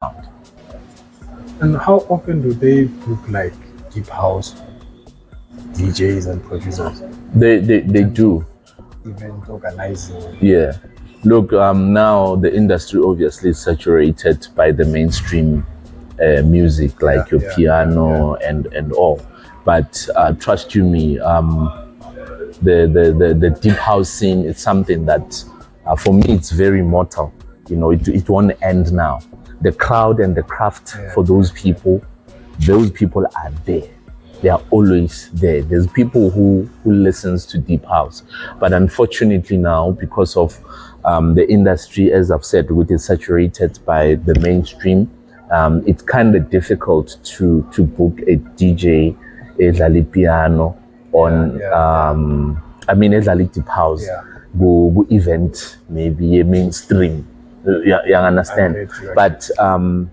And how often do they book like deep house DJs and producers? They do. Event organizing. Yeah. Look, now the industry obviously is saturated by the mainstream music, like your piano and all. But trust you me, the deep house scene is something that, for me, it's very mortal. You know, it won't end now. The crowd and the craft for those people are there. They are always there. There's people who listens to deep house, but unfortunately now, because of the industry, as I've said, which is saturated by the mainstream, it's kind of difficult to book a DJ, a Lali piano on I mean a Lali deep house go event, maybe a mainstream. You understand? But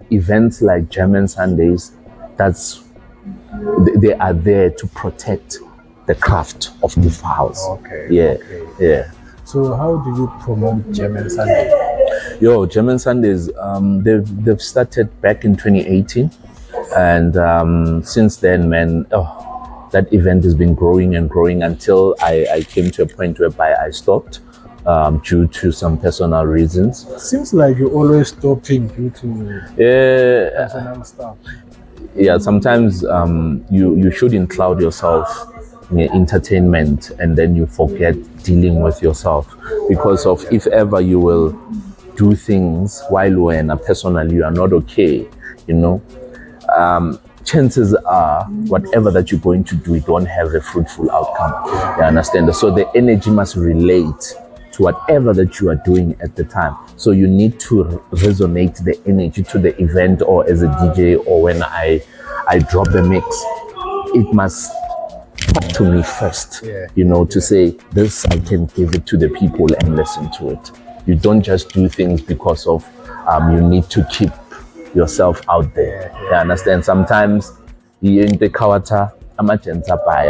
events like German Sundays, they are there to protect the craft of the house. Yeah. So how do you promote German Sunday? German Sundays, they've started back in 2018, and since then, man, that event has been growing and growing until I came to a point whereby I stopped due to some personal reasons. Seems like you're always stopping due to personal stuff. Yeah, sometimes you shouldn't cloud yourself in entertainment and then you forget dealing with yourself, because of if ever you will do things while when personally you are not okay, chances are whatever that you're going to do, it won't have a fruitful outcome. You understand? So the energy must relate to whatever that you are doing at the time. So you need to resonate the energy to the event, or as a DJ, or when I drop the mix, it must talk to me first, to say this, I can give it to the people and listen to it. You don't just do things because of you need to keep yourself out there. You understand? Sometimes in the Kawata,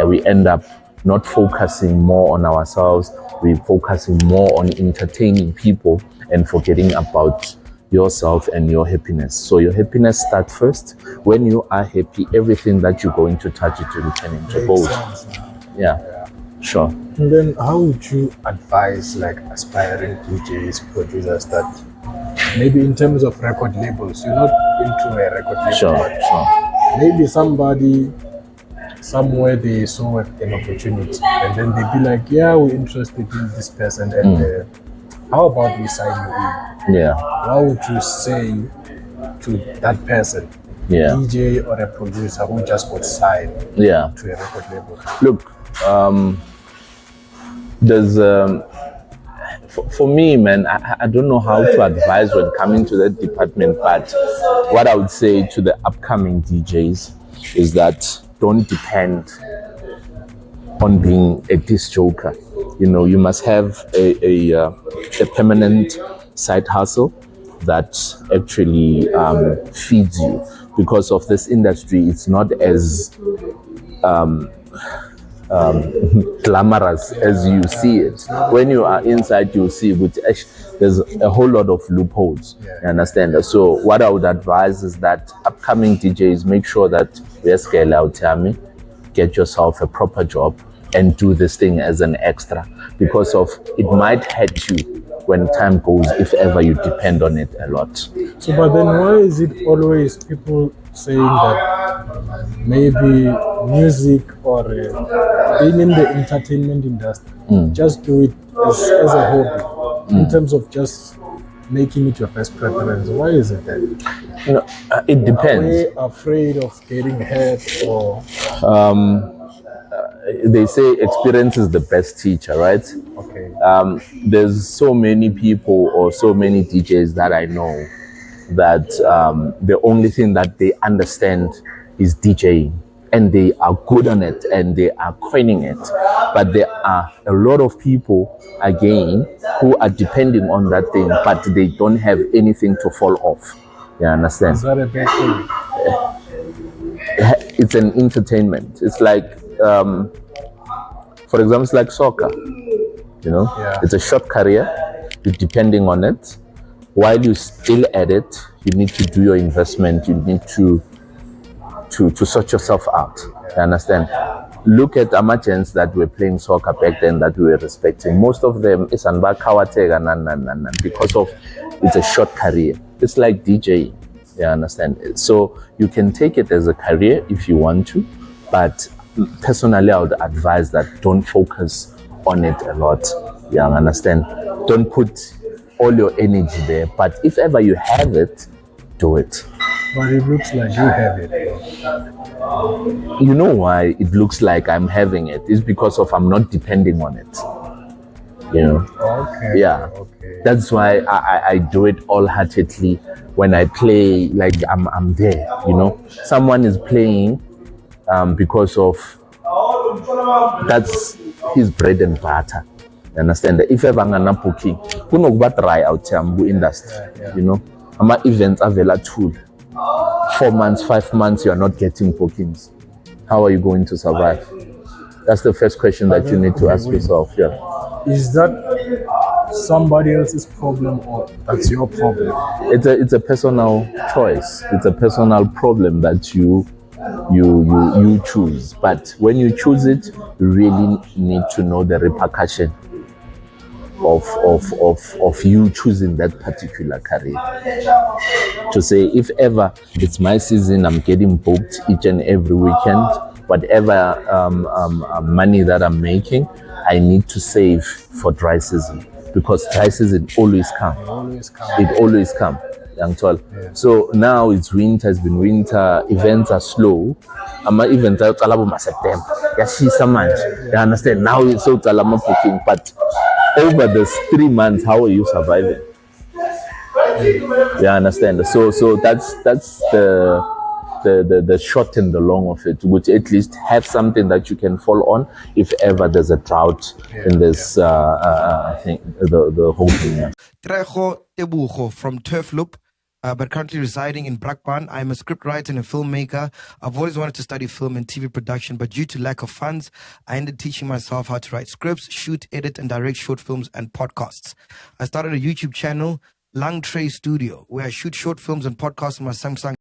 we end up not focusing more on ourselves. We're focusing more on entertaining people and forgetting about yourself and your happiness. So your happiness starts first. When you are happy, everything that you're going to touch, it will turn into gold. Yeah, sure. And then how would you advise like aspiring DJs, producers, that maybe in terms of record labels, you're not into a record label, sure. Maybe somebody somewhere they saw an opportunity and then they'd be like, yeah, we're interested in this person, and how about we sign you in? Yeah. What would you say to that person, DJ or a producer who just got signed to a record label? Look, there's for me, man, I don't know how to advise when coming to that department, but what I would say to the upcoming DJs is that don't depend on being a disc joker. You must have a permanent side hustle that actually feeds you, because of this industry. It's not as glamorous as you see it. When you are inside, you see there's a whole lot of loopholes. You understand? So what I would advise is that upcoming DJs, make sure that get yourself a proper job and do this thing as an extra, because of it might hurt you when time goes if ever you depend on it a lot. So but then why is it always people saying that maybe music or being in the entertainment industry, just do it as a hobby, in terms of just making it your first preference? Why is it that? It depends. Are they afraid of getting hurt, or? They say experience is the best teacher, right? Okay. There's so many people or so many DJs that I know that the only thing that they understand is DJing, and they are good on it and they are coining it. But there are a lot of people, again, who are depending on that thing, but they don't have anything to fall off. You understand? Is that a bad thing? It's an entertainment. It's like, for example, it's like soccer. It's a short career. You're depending on it. while you're still at it, you need to do your investment. You need to sort yourself out. You understand? Look at Amachans that were playing soccer back then that we were respecting. Most of them is because of it's a short career. It's like DJing. You understand? So you can take it as a career if you want to, but personally I would advise that don't focus on it a lot. You understand? Don't put all your energy there, but if ever you have it, do it. But it looks like you have it. You know why it looks like I'm having it? It's because of I'm not depending on it. You know? Okay. Yeah. Okay. That's why I do it all-heartedly. When I play, like I'm there, you know? Someone is playing because of that's his bread and butter. You understand? If ever I'm not booking, kunokuba try out industry, you know? My events are very tool. 4 months, 5 months, you are not getting bookings. How are you going to survive? That's the first question that you need to ask yourself. Yeah. Is that somebody else's problem or that's your problem? It's a personal choice. It's a personal problem that you choose. But when you choose it, you really need to know the repercussion of you choosing that particular career. To say, if ever it's my season, I'm getting booked each and every weekend, whatever money that I'm making, I need to save for dry season, because dry season always come. It always come. So now it's winter, it's been winter, events are slow. Events are September. You understand? Now it's so booking, but over the 3 months, how are you surviving? You understand? So that's the short and the long of it, which at least have something that you can fall on if ever there's a drought in this thing, the whole thing. Trejo Tebogo from Turf Loop, but currently residing in Brakpan. I'm a scriptwriter and a filmmaker. I've always wanted to study film and TV production, but due to lack of funds, I ended teaching myself how to write scripts, shoot, edit, and direct short films and podcasts. I started a YouTube channel, LungTrey Studio, where I shoot short films and podcasts on my Samsung